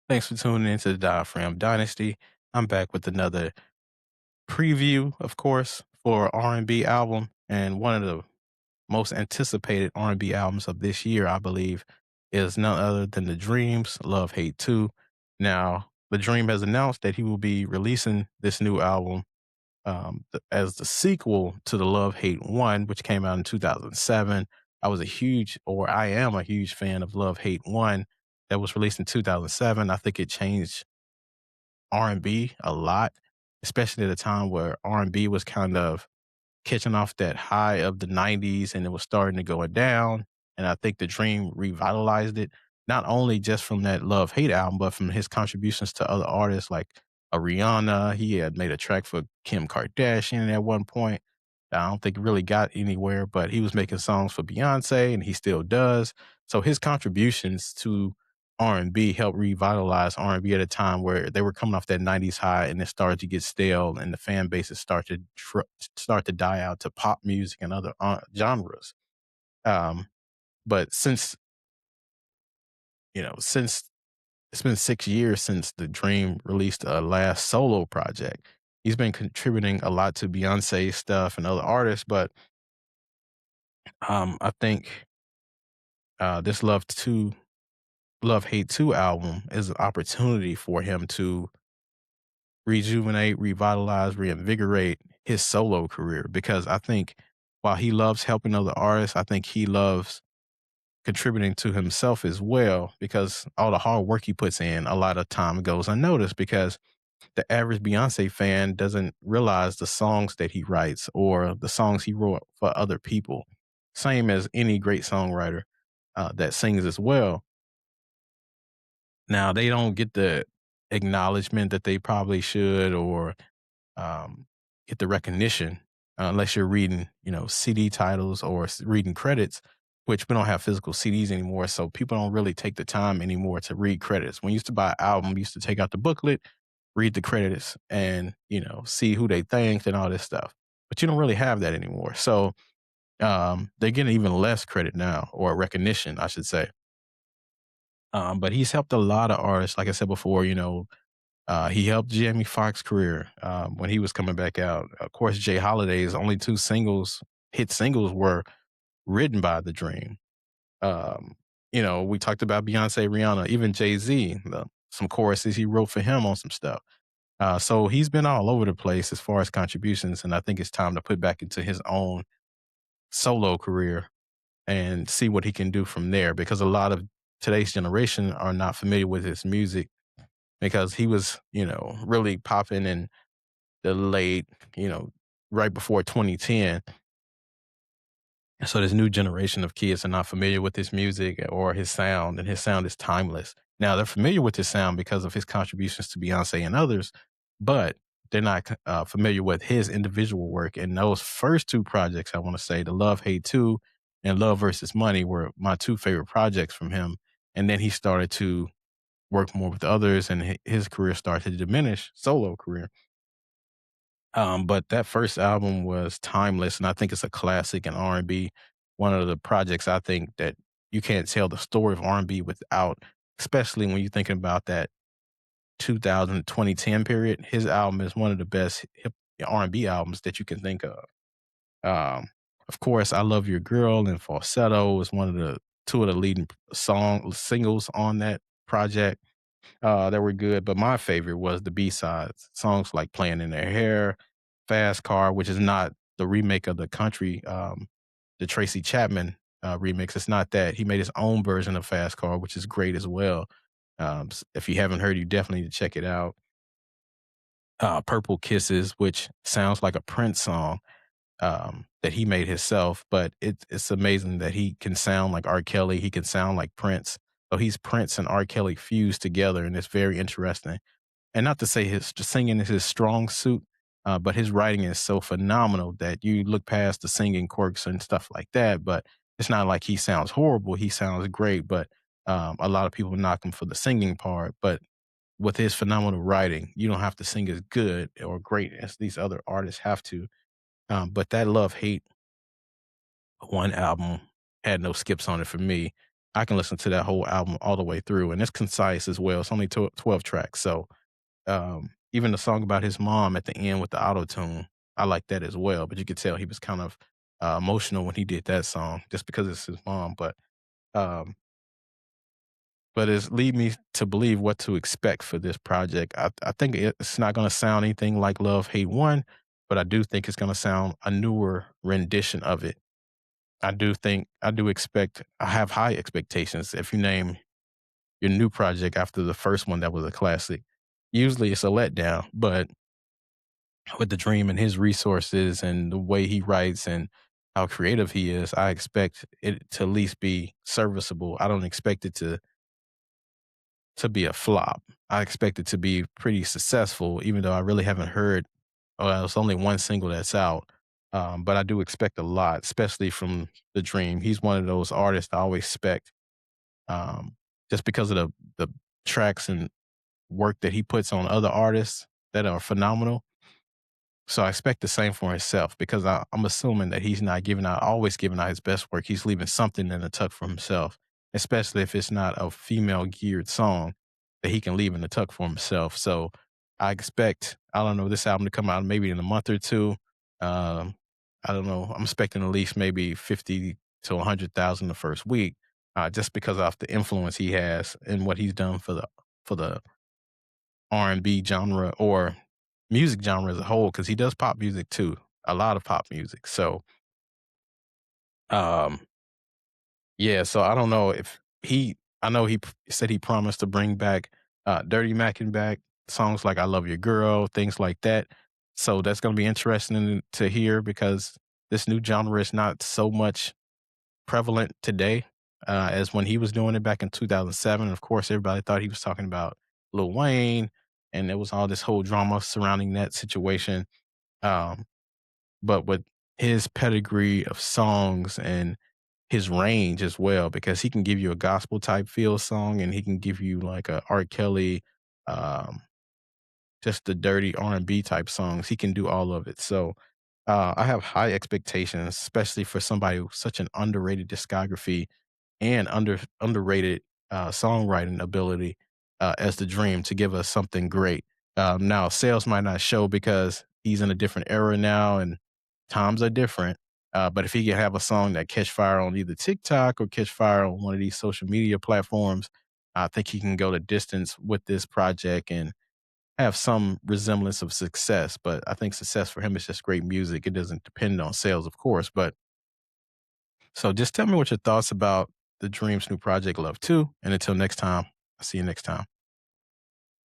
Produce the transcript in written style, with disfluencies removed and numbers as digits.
Thanks for tuning into the Diaphragm Dynasty. I'm back with another preview, of course, for R&B album, and one of the most anticipated R&B albums of this year, I believe, is none other than The Dream's Love Hate 2. Now, The Dream has announced that he will be releasing this new album as the sequel to the Love Hate 1, which came out in 2007. I am a huge fan of Love Hate 1 that was released in 2007. I think it changed R&B a lot, especially at a time where R&B was kind of catching off that high of the 90s and it was starting to go down. And I think The Dream revitalized it, not only just from that Love Hate album, but from his contributions to other artists like Rihanna. He had made a track for Kim Kardashian at one point. I don't think it really got anywhere, but he was making songs for Beyonce and he still does. So his contributions to R&B helped revitalize R&B at a time where they were coming off that 90s high and it started to get stale and the fan bases start to die out to pop music and other genres. Um, but since it's been 6 years since The Dream released a last solo project, he's been contributing a lot to Beyonce stuff and other artists, but I think this Love Hate 2 album is an opportunity for him to rejuvenate, revitalize, reinvigorate his solo career because I think while he loves helping other artists, I think he loves contributing to himself as well because all the hard work he puts in a lot of time goes unnoticed because the average Beyonce fan doesn't realize the songs that he writes or the songs he wrote for other people. Same as any great songwriter that sings as well. Now they don't get the acknowledgement that they probably should or um, get the recognition unless you're reading, CD titles or reading credits, which we don't have physical CDs anymore. So people don't really take the time anymore to read credits. When you used to buy an album, you used to take out the booklet, read the credits, and see who they thanked and all this stuff. But you don't really have that anymore. So they're getting even less credit now, or recognition, I should say. But he's helped a lot of artists. Like I said before, he helped Jamie Foxx's career when he was coming back out. Of course, Jay Holiday's only two hit singles, were written by The Dream. Um, we talked about Beyonce, Rihanna, even Jay Z. Some choruses he wrote for him on some stuff. So he's been all over the place as far as contributions, and I think it's time to put back into his own solo career and see what he can do from there. Because a lot of today's generation are not familiar with his music because he was, really popping in the late, you know, right before 2010. So this new generation of kids are not familiar with his music or his sound, and his sound is timeless. Now they're familiar with his sound because of his contributions to Beyonce and others, but they're not familiar with his individual work. And those first two projects, I want to say, the Love Hate 2 and Love versus Money, were my two favorite projects from him. And then he started to work more with others, and his career started to diminish, solo career. But that first album was timeless, and I think it's a classic in R&B. One of the projects I think that you can't tell the story of R&B without, especially when you're thinking about that 2000 2010 period. His album is one of the best hip R&B albums that you can think of. Of course, I Love Your Girl and Falsetto was one of the two of the leading singles on that project that were good. But my favorite was the B-sides, songs like Playing in Their Hair, Fast Car, which is not the remake of the country, the Tracy Chapman remix. It's not that. He made his own version of Fast Car, which is great as well. If you haven't heard, you definitely need to check it out. Purple Kisses, which sounds like a Prince song that he made himself, but it's amazing that he can sound like R. Kelly. He can sound like Prince. So he's Prince and R. Kelly fused together, and it's very interesting. And not to say his singing is his strong suit, but his writing is so phenomenal that you look past the singing quirks and stuff like that. But it's not like he sounds horrible. He sounds great, but a lot of people knock him for the singing part. But with his phenomenal writing, you don't have to sing as good or great as these other artists have to. But that Love Hate one album had no skips on it for me. I can listen to that whole album all the way through, and it's concise as well. It's only 12 tracks, so even the song about his mom at the end with the auto tune, I like that as well. But you could tell he was kind of emotional when he did that song, just because it's his mom. Um, but it's lead me to believe what to expect for this project. I think it's not going to sound anything like Love Hate One, but I do think it's going to sound a newer rendition of it. I do expect, I have high expectations. If you name your new project after the first one that was a classic, usually it's a letdown. But with the dream and his resources and the way he writes and how creative he is, I expect it to at least be serviceable. I don't expect it to be a flop. I expect it to be pretty successful, even though I really haven't heard. Well, it's only one single that's out, but I do expect a lot, especially from the Dream. He's one of those artists I always expect, um, just because of the tracks and work that he puts on other artists that are phenomenal. So I expect the same for himself because I'm assuming that he's not giving out always giving out his best work. He's leaving something in the tuck for himself, especially if it's not a female geared song that he can leave in the tuck for himself. So I expect, I don't know, this album to come out maybe in a month or two. Um, I don't know. I'm expecting at least maybe 50 to 100,000 the first week, just because of the influence he has and what he's done for the R&B genre or music genre as a whole, because he does pop music too, a lot of pop music. So, um, yeah, so I don't know if I know said he promised to bring back Dirty Mackin back, songs like I Love Your Girl, things like that. So that's going to be interesting to hear because this new genre is not so much prevalent today as when he was doing it back in 2007. Of course, everybody thought he was talking about Lil Wayne, and there was all this whole drama surrounding that situation. Um, but with his pedigree of songs and his range as well, because he can give you a gospel type feel song, and he can give you like a R. Kelly, um, just the dirty R&B type songs. He can do all of it. So I have high expectations, especially for somebody with such an underrated discography and underrated songwriting ability as the Dream to give us something great. Now, sales might not show because he's in a different era now and times are different. But if he can have a song that catch fire on either TikTok or catch fire on one of these social media platforms, I think he can go the distance with this project and have some resemblance of success. But I think success for him is just great music. It doesn't depend on sales, of course. But so just tell me what your thoughts about the Dream's new project, Love 2. And until next time, I'll see you next time.